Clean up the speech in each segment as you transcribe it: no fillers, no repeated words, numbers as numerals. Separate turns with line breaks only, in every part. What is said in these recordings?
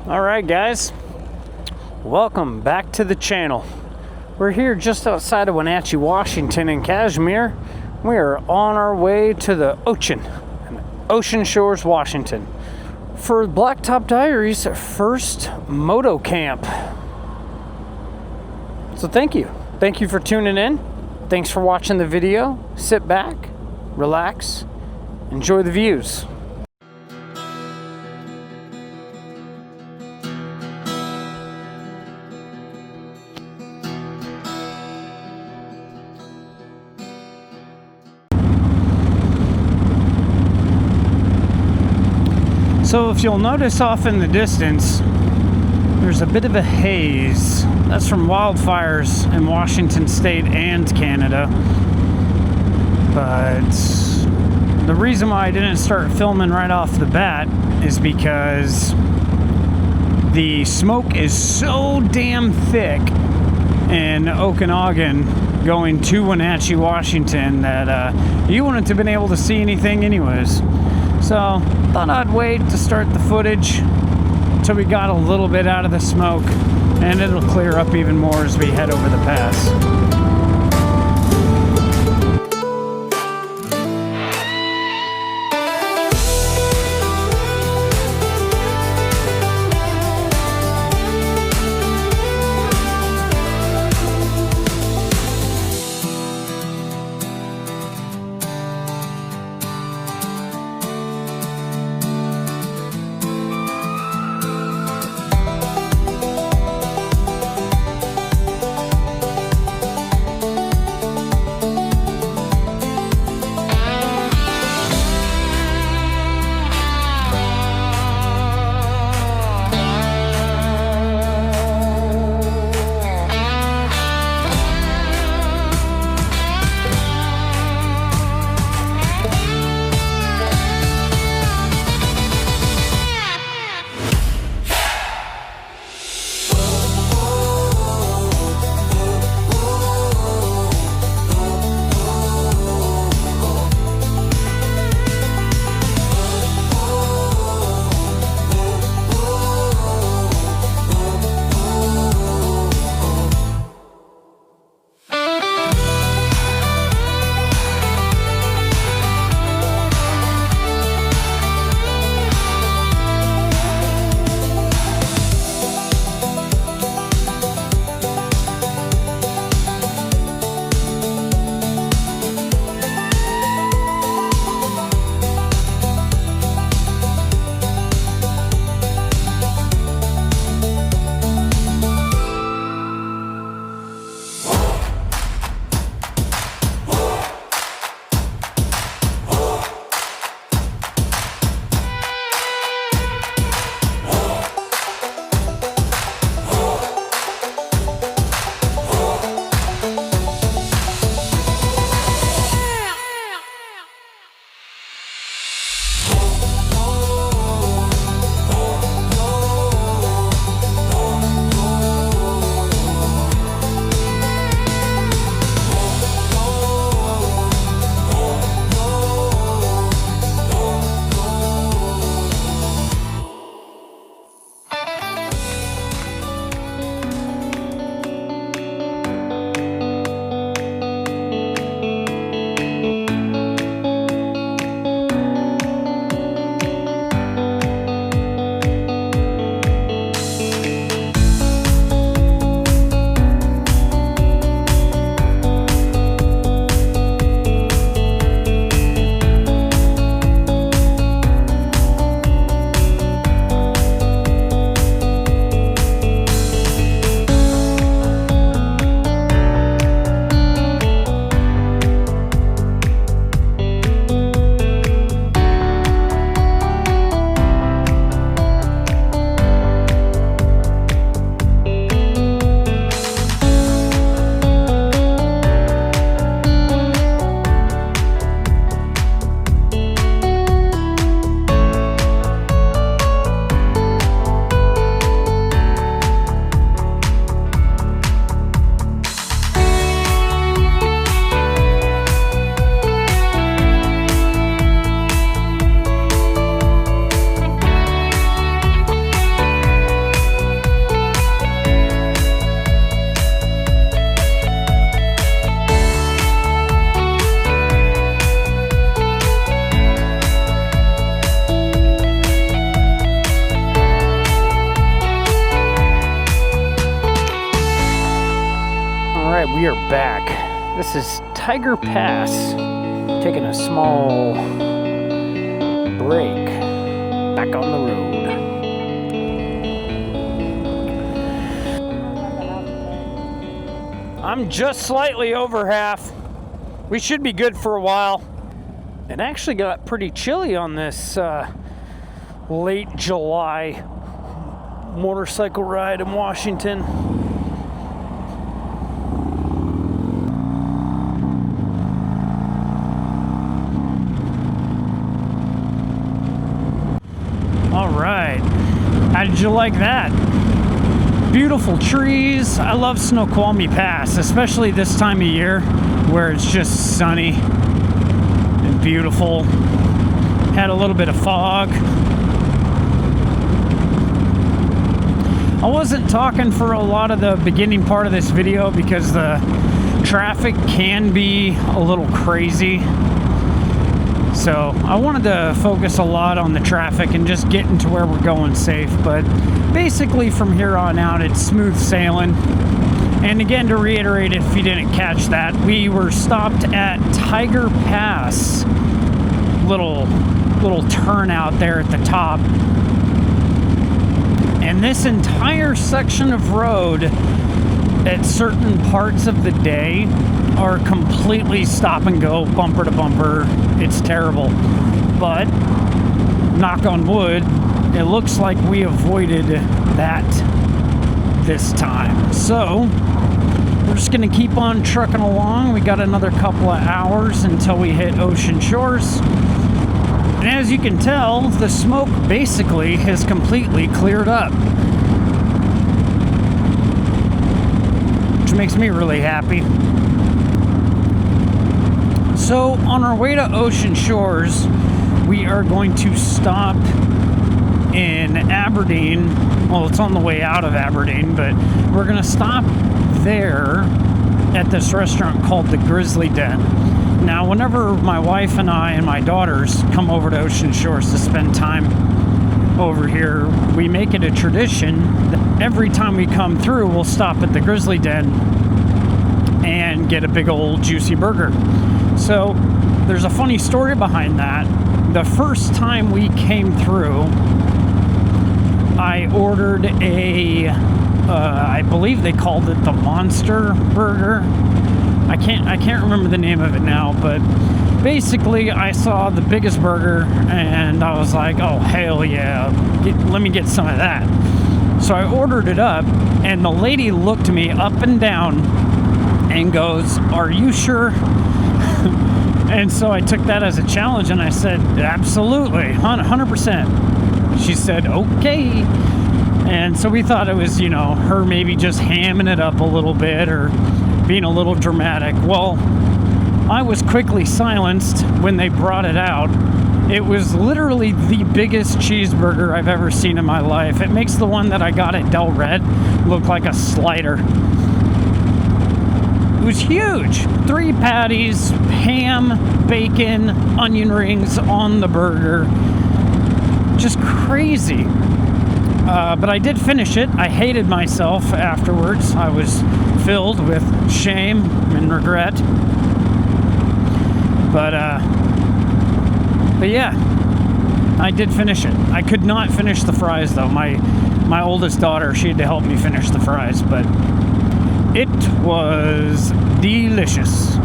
Alright guys, welcome back to the channel. We're here just outside of Wenatchee, Washington in Kashmir. We are on our way to the Ocean Shores, Washington for Blacktop Diaries' first moto camp. So thank you for tuning in. Thanks for watching the video. Sit back, relax, enjoy the views. So if you'll notice off in the distance, there's a bit of a haze. That's from wildfires in Washington State and Canada. But the reason why I didn't start filming right off the bat is because the smoke is so damn thick in Okanagan going to Wenatchee, Washington that you wouldn't have been able to see anything anyways. So thought I'd wait to start the footage until we got a little bit out of the smoke, and it'll clear up even more as we head over the pass. we are back. This is Tiger Pass, taking a small break, back on the road. I'm just slightly over half. We should be good for a while. It actually got pretty chilly on this late July motorcycle ride in Washington. All right, how did you like that? Beautiful trees. I love Snoqualmie Pass, especially this time of year where it's just sunny and beautiful. Had a little bit of fog. I wasn't talking for a lot of the beginning part of this video because the traffic can be a little crazy. So I wanted to focus a lot on the traffic and just getting to where we're going safe. But basically from here on out, it's smooth sailing. And again, to reiterate, if you didn't catch that, we were stopped at Tiger Pass. Little turnout there at the top. And this entire section of road at certain parts of the day are completely stop and go, bumper to bumper. It's terrible. But knock on wood, it looks like we avoided that this time. So we're just gonna keep on trucking along. We got another couple of hours until we hit Ocean Shores. And as you can tell, the smoke basically has completely cleared up, which makes me really happy. So on our way to Ocean Shores, we are going to stop in Aberdeen. Well, it's on the way out of Aberdeen, but we're gonna stop there at this restaurant called the Grizzly Den. Now, whenever my wife and I and my daughters come over to Ocean Shores to spend time over here, we make it a tradition that every time we come through, we'll stop at the Grizzly Den and get a big old juicy burger. So there's a funny story behind that. The first time we came through, I ordered I believe they called it the Monster Burger. I can't remember the name of it now, but basically I saw the biggest burger and I was like, oh hell yeah, let me get some of that. So I ordered it up and the lady looked me up and down and goes, are you sure? And so I took that as a challenge and I said, absolutely, 100%. She said, okay. And so we thought it was, you know, her maybe just hamming it up a little bit or being a little dramatic. Well, I was quickly silenced when they brought it out. It was literally the biggest cheeseburger I've ever seen in my life. It makes the one that I got at Del Red look like a slider. It was huge. 3 patties, ham, bacon, onion rings on the burger. Just crazy. But I did finish it. I hated myself afterwards. I was filled with shame and regret. But yeah, I did finish it. I could not finish the fries though. My oldest daughter, she had to help me finish the fries, but it was delicious.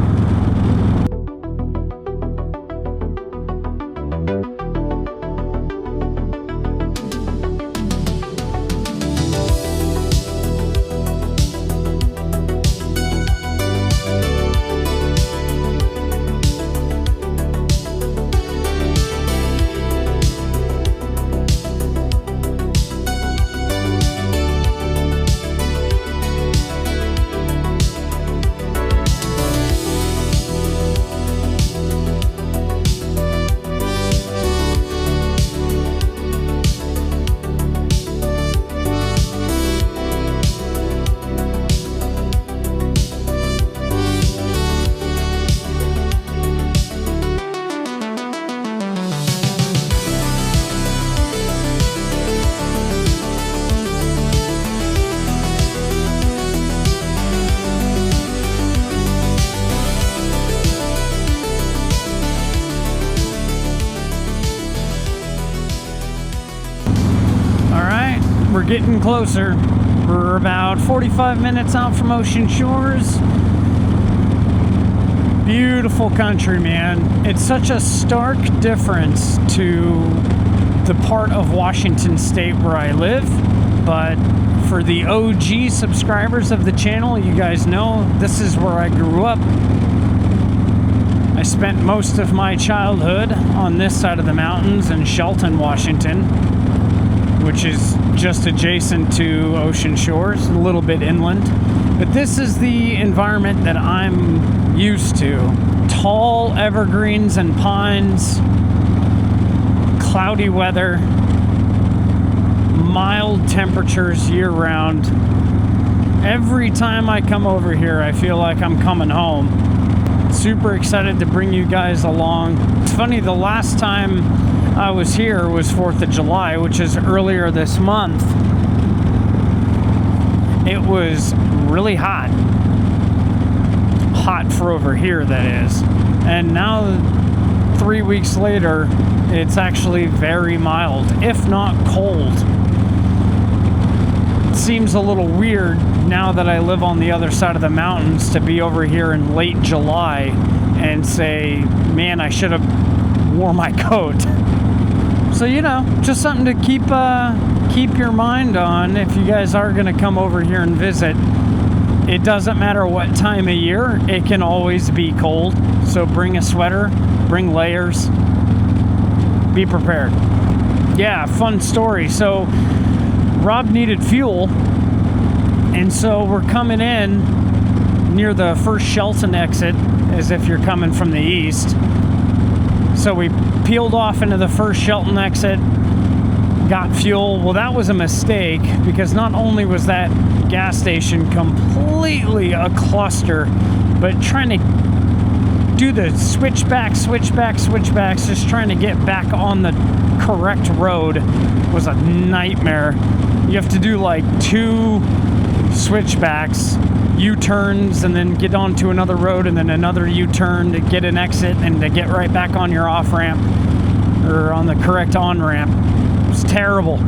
we're getting closer. We're about 45 minutes out from Ocean Shores. Beautiful country, man. It's such a stark difference to the part of Washington State where I live, but for the OG subscribers of the channel, you guys know this is where I grew up. I spent most of my childhood on this side of the mountains in Shelton, Washington, which is just adjacent to Ocean Shores, a little bit inland. But this is the environment that I'm used to. Tall evergreens and pines, cloudy weather, mild temperatures year-round. Every time I come over here, I feel like I'm coming home. Super excited to bring you guys along. It's funny, the last time I was here was 4th of July, which is earlier this month. It was really hot. Hot for over here, that is. And now, 3 weeks later, it's actually very mild, if not cold. It seems a little weird now that I live on the other side of the mountains to be over here in late July and say, man, I should have wore my coat. So, you know, just something to keep your mind on if you guys are going to come over here and visit. It doesn't matter what time of year, it can always be cold. So bring a sweater, bring layers, be prepared. Yeah, fun story. So Rob needed fuel, and so we're coming in near the first Shelton exit, as if you're coming from the east. So we peeled off into the first Shelton exit, got fuel. Well, that was a mistake, because not only was that gas station completely a cluster, but trying to do the switchbacks, just trying to get back on the correct road was a nightmare. You have to do like 2 switchbacks, U-turns, and then get onto another road, and then another U-turn to get an exit and to get right back on your off-ramp or on the correct on-ramp. It's terrible.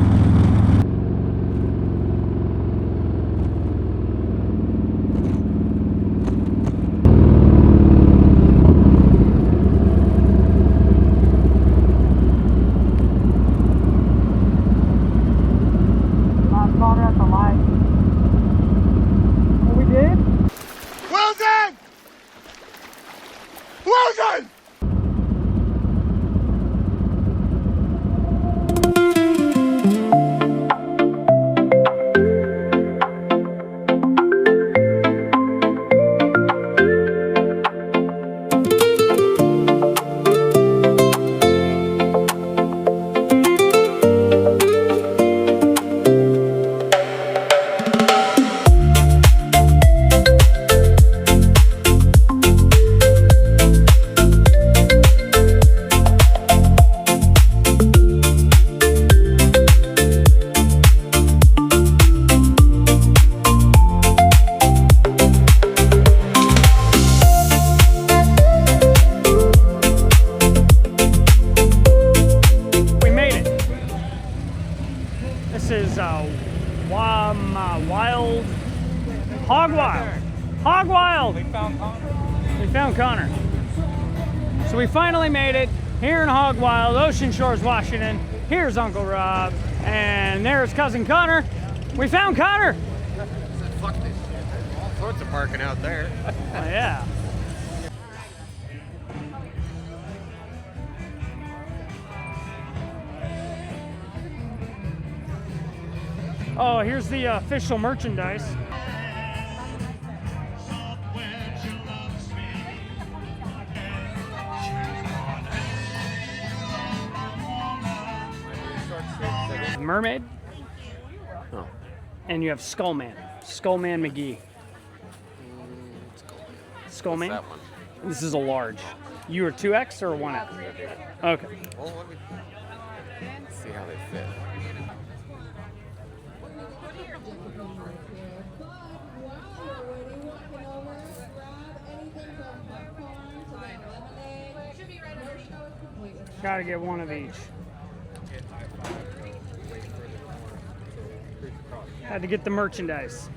Hog Wild! We found Connor. So we finally made it here in Hog Wild, Ocean Shores, Washington. Here's Uncle Rob, and there's Cousin Connor. We found Connor!
I said, fuck this shit. All sorts of parking out there.
Oh, yeah. Oh, here's the official merchandise. Mermaid.
Oh.
And you have Skullman. Skullman McGee. Skullman?
What's that one?
This is a large. You are 2X or 1X? Okay.
Well, let me see how they fit.
Gotta get one of each. Had to get the merchandise.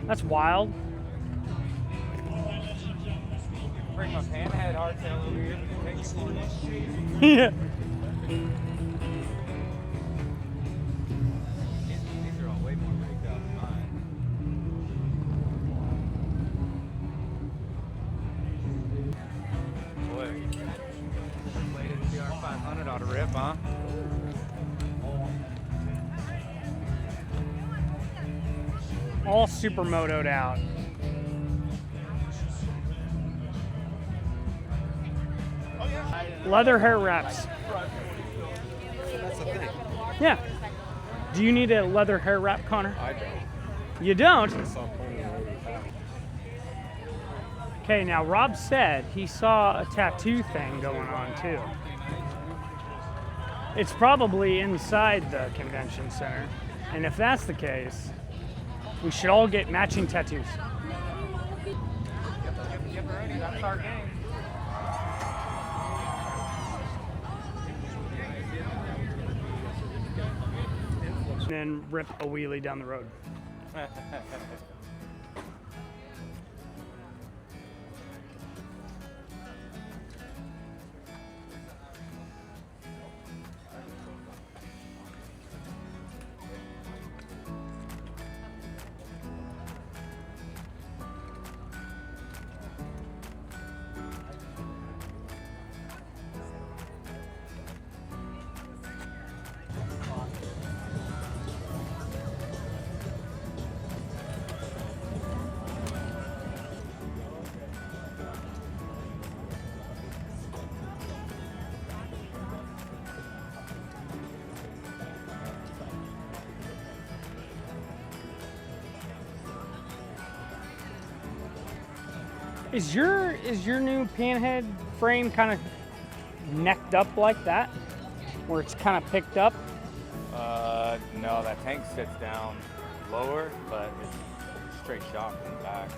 That's wild.
Bring my panhead hardtail over here. Take it for this.
Yeah.
These are all way more rigged up than mine. Boy, plated CR500 ought to rip, huh?
All supermotoed out. Leather hair wraps.
That's the thing.
Yeah. Do you need a leather hair wrap, Connor?
I don't.
You don't?
I saw plenty of others.
Okay, now Rob said he saw a tattoo thing going on too. It's probably inside the convention center. And if that's the case, we should all get matching tattoos.
Get ready. That's our game.
And then rip a wheelie down the road. Is your new panhead frame kind of necked up like that, where it's kind of picked up?
No, that tank sits down lower, but it's straight shot from the back.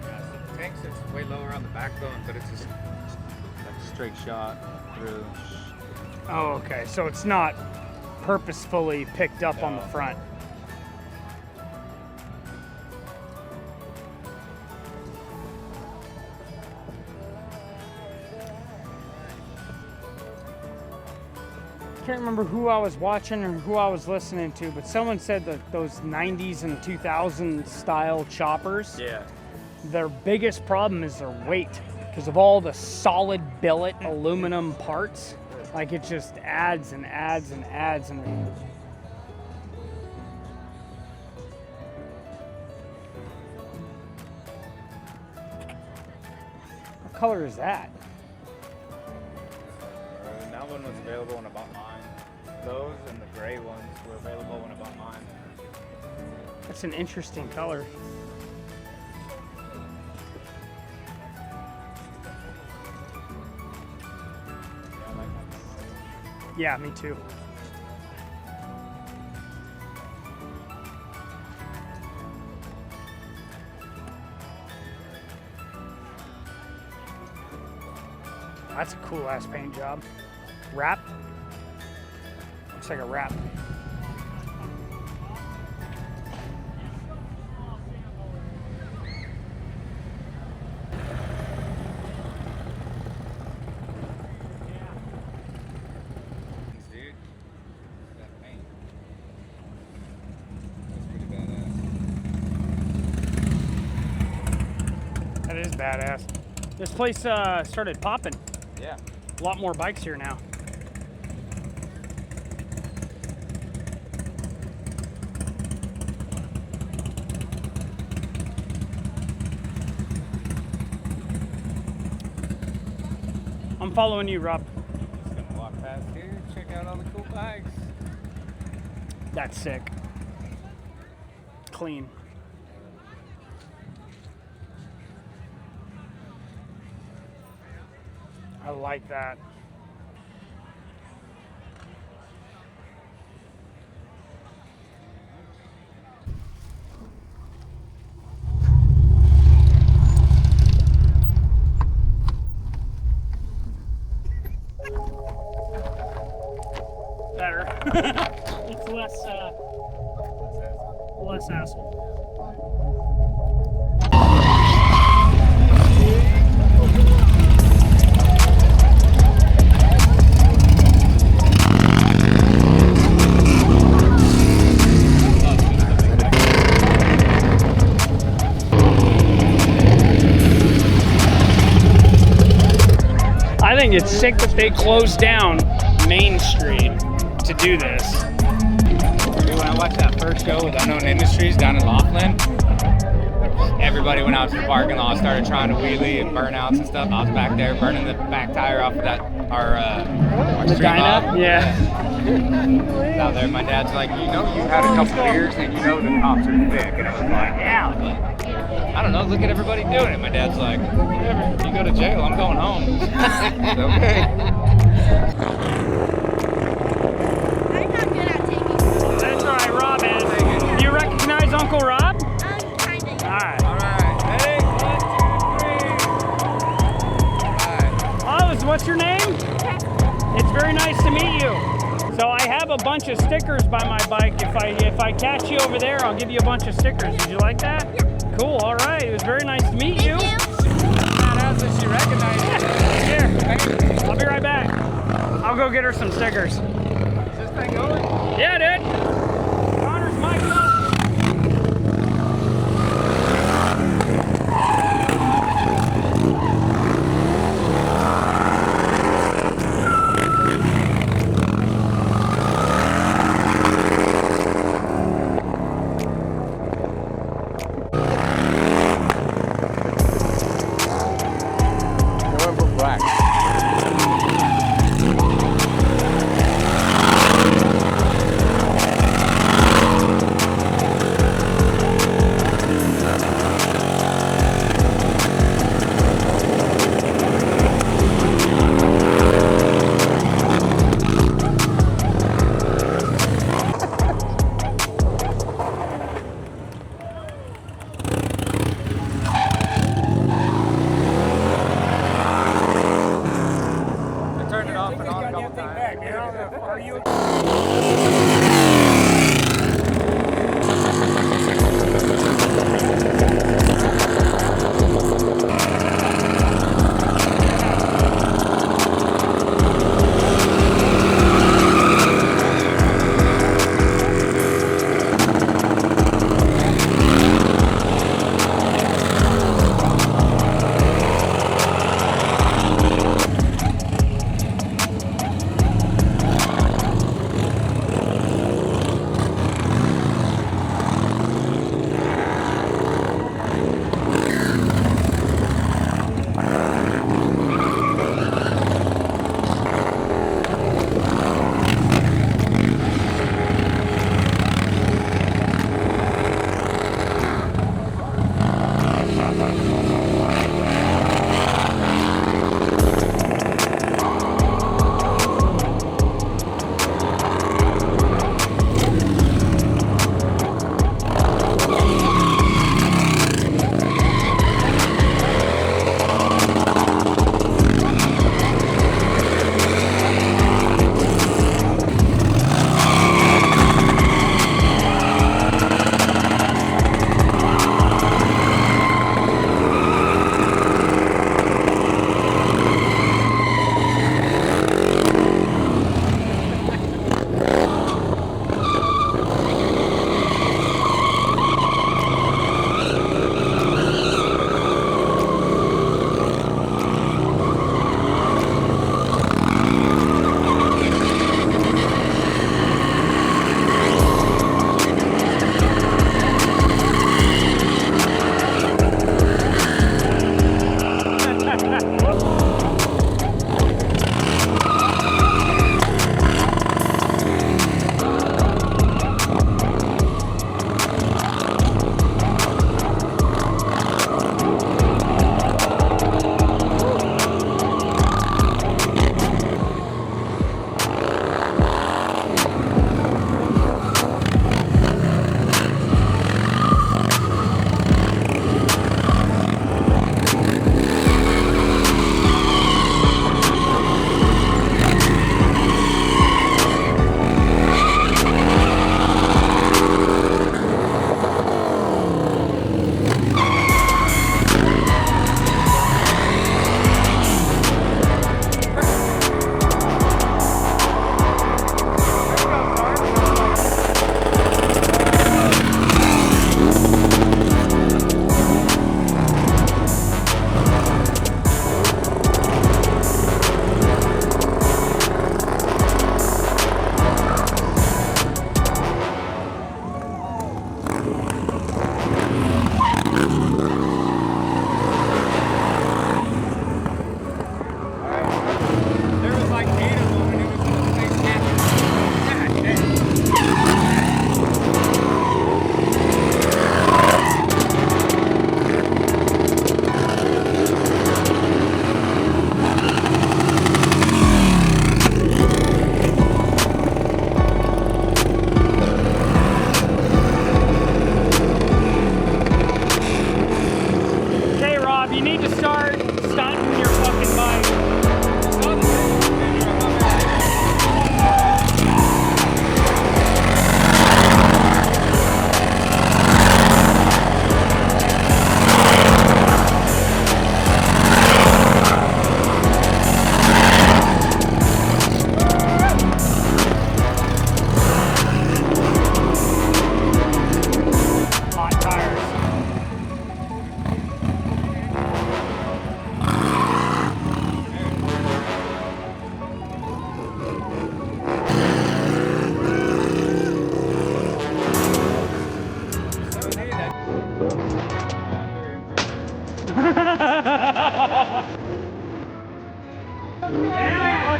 Yeah, so the tank sits way lower on the backbone, but it's just like a straight shot through.
Oh, okay. So it's not purposefully picked up on the front. I can't remember who I was watching or who I was listening to, but someone said that those 90s and 2000s style choppers,
Yeah.
their biggest problem is their weight because of all the solid billet aluminum parts. Like it just adds and adds and adds and what color is that?
That one was available when I bought mine. Those and the gray ones were available when I bought mine.
That's an interesting color. Yeah, me too. That's a cool ass paint job. Wrap. Looks like a wrap.
Dude, that paint. That's pretty badass.
That is badass. This place started popping.
Yeah.
A lot more bikes here now. I'm following you, Rob.
Just gonna walk past here, check out all the cool bikes.
That's sick. Clean. I like that. Better. It's less hassle. I think it's sick that they closed down Main Street to do this.
Dude, when I watched that first show with Unknown Industries down in Laughlin, everybody went out to the parking lot, started trying to wheelie and burnouts and stuff. I was back there burning the back tire off of our
The
stream
Dyna?
mob.
Yeah.
Out there, my dad's like, you know, you had a couple beers and you know the cops are thick. And I was like, yeah, but I don't know, look at everybody doing it. My dad's like, whatever, you go to jail, I'm going home. It's okay.
I'm not good at taking photos.
That's all right, Rob is. Do you recognize Uncle Rob?
Kinda.
All right.
All right, ready? 1, 2, 3. All right.
What's your name? It's very nice to meet you. So I have a bunch of stickers by my bike. If I catch you over there, I'll give you a bunch of stickers. Would you like that?
Yeah.
Cool. All right. It was very nice to meet you.
How's this? She recognized it.
Here, I'll be right back. I'll go get her some stickers.
Is this thing going?
Yeah, dude. Connor's mic up.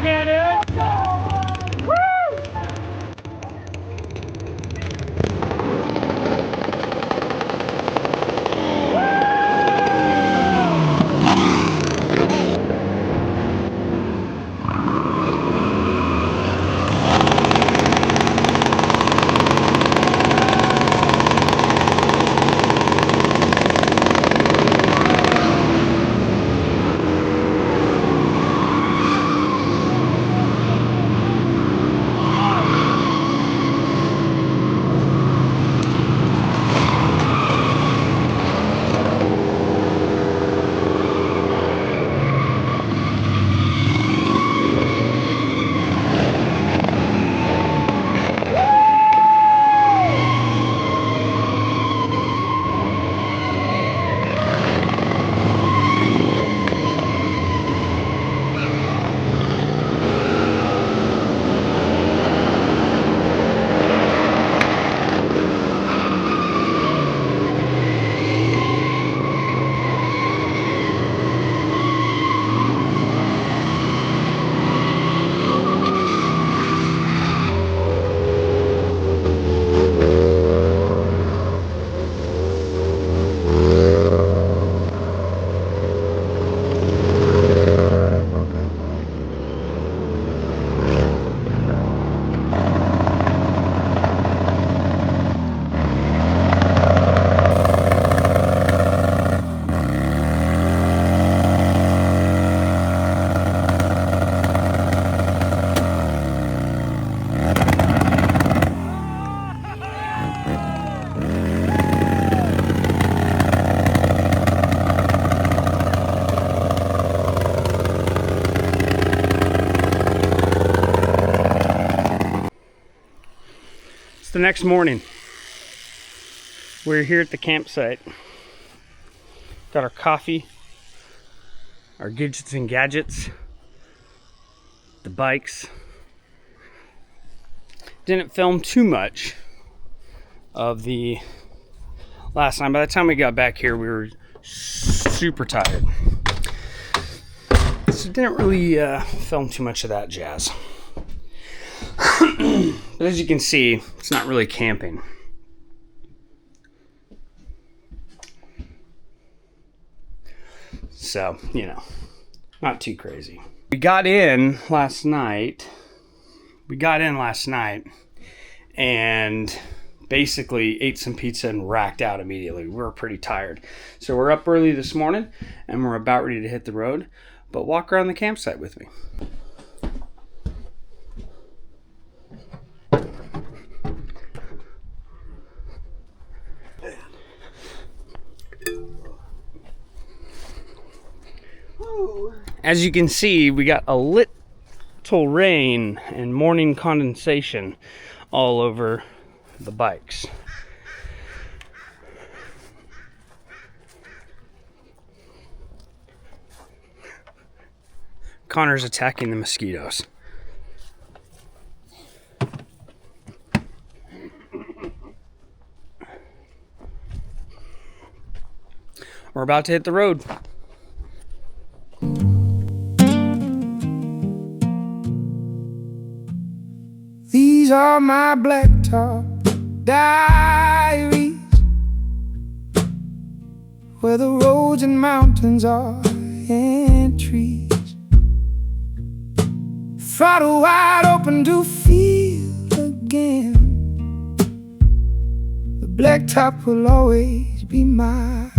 Fuck yeah, dude! Woo! It's the next morning. We're here at the campsite. Got our coffee, our gadgets and gadgets, the bikes. Didn't film too much of the last night. By the time we got back here, we were super tired. So didn't really film too much of that jazz. But as you can see, it's not really camping. So, you know, not too crazy. We got in last night and basically ate some pizza and racked out immediately. We were pretty tired. So we're up early this morning and we're about ready to hit the road, but walk around the campsite with me. As you can see, we got a little rain and morning condensation all over the bikes. Connor's attacking the mosquitoes. We're about to hit the road.
These are my blacktop diaries, where the roads and mountains are and trees. Throttle wide open to feel again. The blacktop will always be mine.